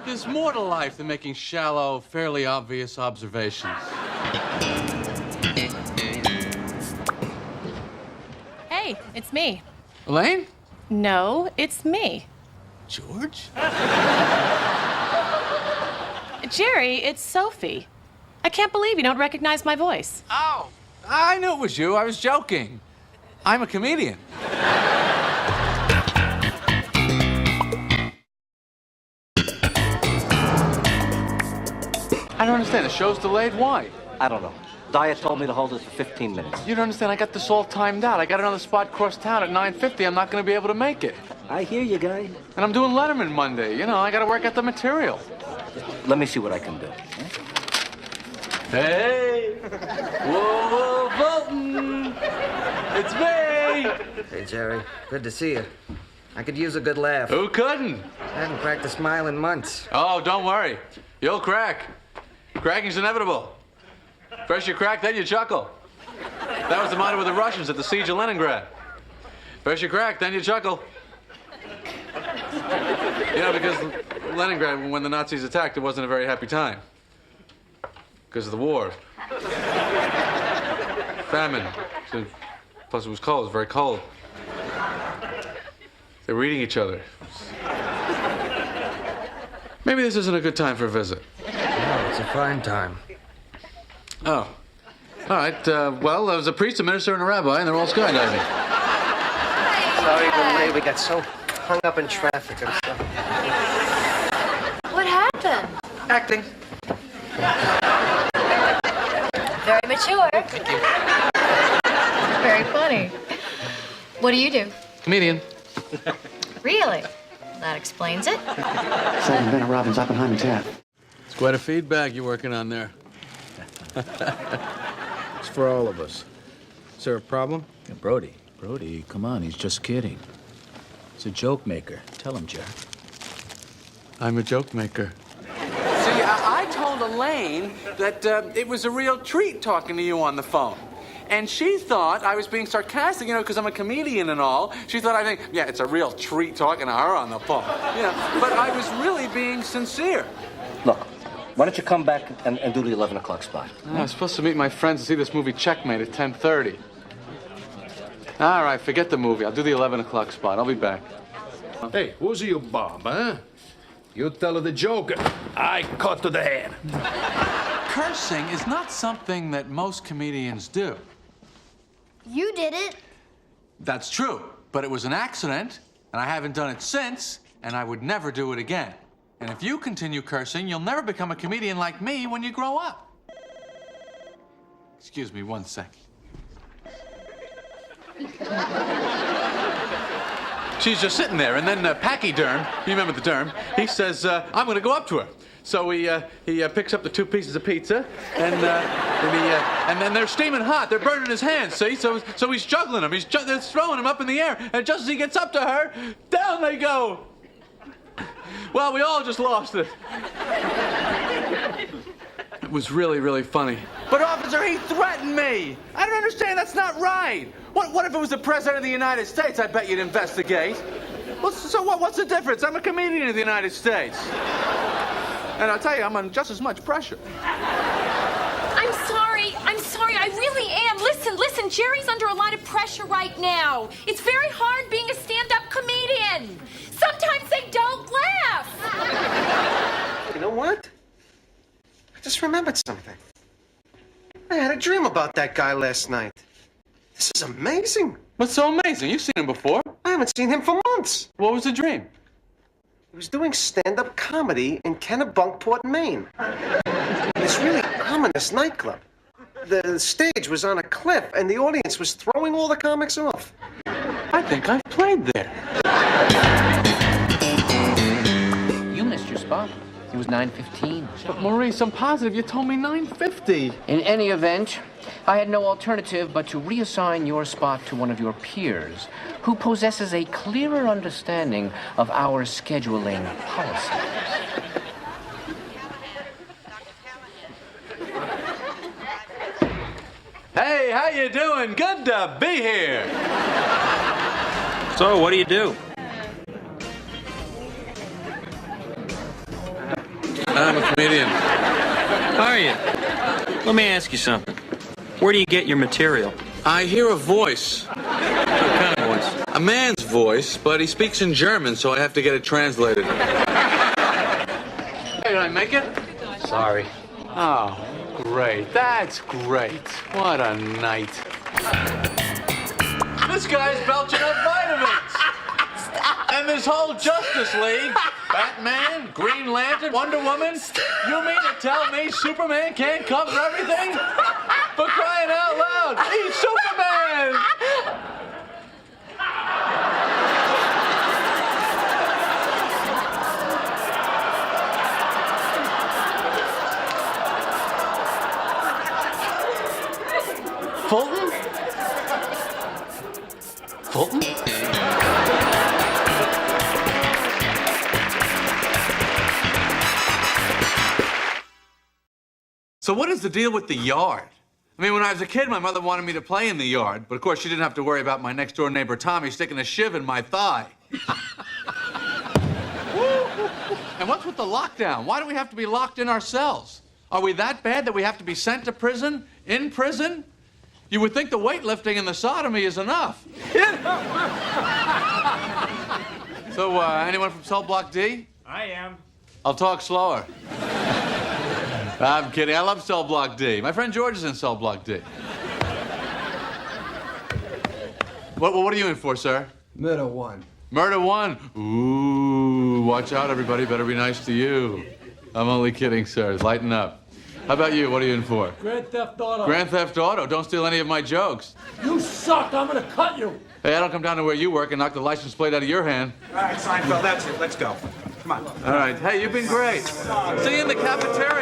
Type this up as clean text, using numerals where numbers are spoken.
There's more to life than making shallow, fairly obvious observations. Hey, it's me. Elaine? No, it's me. George? Jerry, it's Sophie. I can't believe you don't recognize my voice. Oh, I knew it was you. I was joking. I'm a comedian. I don't understand. The show's delayed? Why? I don't know. Diet told me to hold it for 15 minutes. You don't understand. I got this all timed out. I got another spot across town at 9:50. I'm not going to be able to make it. I hear you, guy. And I'm doing Letterman Monday. You know, I got to work out the material. Let me see what I can do. Hey! Whoa, Bolton! It's me! Hey, Jerry. Good to see you. I could use a good laugh. Who couldn't? I haven't cracked a smile in months. Oh, don't worry. You'll crack. Cracking's inevitable. First you crack, then you chuckle. That was the motto with the Russians at the siege of Leningrad. First you crack, then you chuckle. You know, because Leningrad, when the Nazis attacked, it wasn't a very happy time. Because of the war. Famine. Plus it was cold. It was very cold. They were eating each other. Maybe this isn't a good time for a visit. Oh, it's a fine time. Oh. All right. Well, there was a priest, a minister, and a rabbi, and they're all skydiving. Sorry we're late. We got so hung up in traffic and stuff. What happened? Acting. Very mature. Very funny. What do you do? Comedian. Really? That explains it. Simon, Bennett, Robbins, Oppenheimer, Taft. It's quite a feedback you're working on there. It's for all of us. Is there a problem? Yeah, Brody, come on, he's just kidding. He's a joke maker. Tell him, Jerry. I'm a joke maker. See, I told Elaine that it was a real treat talking to you on the phone. And she thought I was being sarcastic, you know, because I'm a comedian and all. She thought yeah, it's a real treat talking to her on the phone. You know, but I was really being sincere. Look, why don't you come back and do the 11 o'clock spot? I was supposed to meet my friends to see this movie Checkmate at 10:30. All right, forget the movie. I'll do the 11 o'clock spot. I'll be back. Hey, who's you, Bob, huh? You tell her the joke. I cut to the head. Cursing is not something that most comedians do. You did it. That's true, but it was an accident, and I haven't done it since, and I would never do it again. And if you continue cursing, you'll never become a comedian like me when you grow up. Excuse me 1 sec. She's just sitting there, and then Pachyderm, you remember the derm, he says, I'm going to go up to her. So he picks up the 2 pieces of pizza, and then they're steaming hot. They're burning his hands, see? So he's juggling them. They're throwing them up in the air, and just as he gets up to her, down they go. Well, we all just lost it. It was really, really funny. But, officer, he threatened me. I don't understand. That's not right. What if it was the President of the United States? I bet you'd investigate. Well, so what's the difference? I'm a comedian of the United States. And I'll tell you, I'm under just as much pressure. I'm sorry, I really am. Listen, Jerry's under a lot of pressure right now. It's very hard being a stand-up comedian. Sometimes they don't laugh. You know what? I just remembered something. I had a dream about that guy last night. This is amazing. What's so amazing? You've seen him before. I haven't seen him for months. What was the dream? He was doing stand-up comedy in Kennebunkport, Maine. In this really ominous nightclub. The stage was on a cliff, and the audience was throwing all the comics off. I think I've played there. You missed your spot. It was 9:15. But Maurice, I'm positive you told me 9:50. In any event, I had no alternative but to reassign your spot to one of your peers, who possesses a clearer understanding of our scheduling policies. Hey, how you doing? Good to be here. So, what do you do? I'm a comedian. Are you? Let me ask you something. Where do you get your material? I hear a voice. What kind of voice? A man's voice, but he speaks in German, so I have to get it translated. Hey, did I make it? Sorry. Oh, great. That's great. What a night. This guy's belching up vitamins. And this whole Justice League, Batman, Green Lantern, Wonder Woman, you mean to tell me Superman can't cover everything? For crying out loud, he's Superman! Fulton? Fulton? So what is the deal with the yard? I mean, when I was a kid, my mother wanted me to play in the yard, but of course she didn't have to worry about my next-door neighbor Tommy sticking a shiv in my thigh. And what's with the lockdown? Why do we have to be locked in ourselves? Are we that bad that we have to be sent to prison? In prison? You would think the weightlifting and the sodomy is enough. So, anyone from Cell Block D? I am. I'll talk slower. I'm kidding. I love Cell Block D. My friend George is in Cell Block D. What are you in for, sir? Murder 1. Murder 1. Ooh, watch out, everybody. Better be nice to you. I'm only kidding, sir. Lighten up. How about you? What are you in for? Grand Theft Auto. Grand Theft Auto. Don't steal any of my jokes. You suck. I'm gonna cut you. Hey, I don't come down to where you work and knock the license plate out of your hand. All right, Seinfeld, that's it. Let's go. Come on. All right. Hey, you've been great. See you in the cafeteria.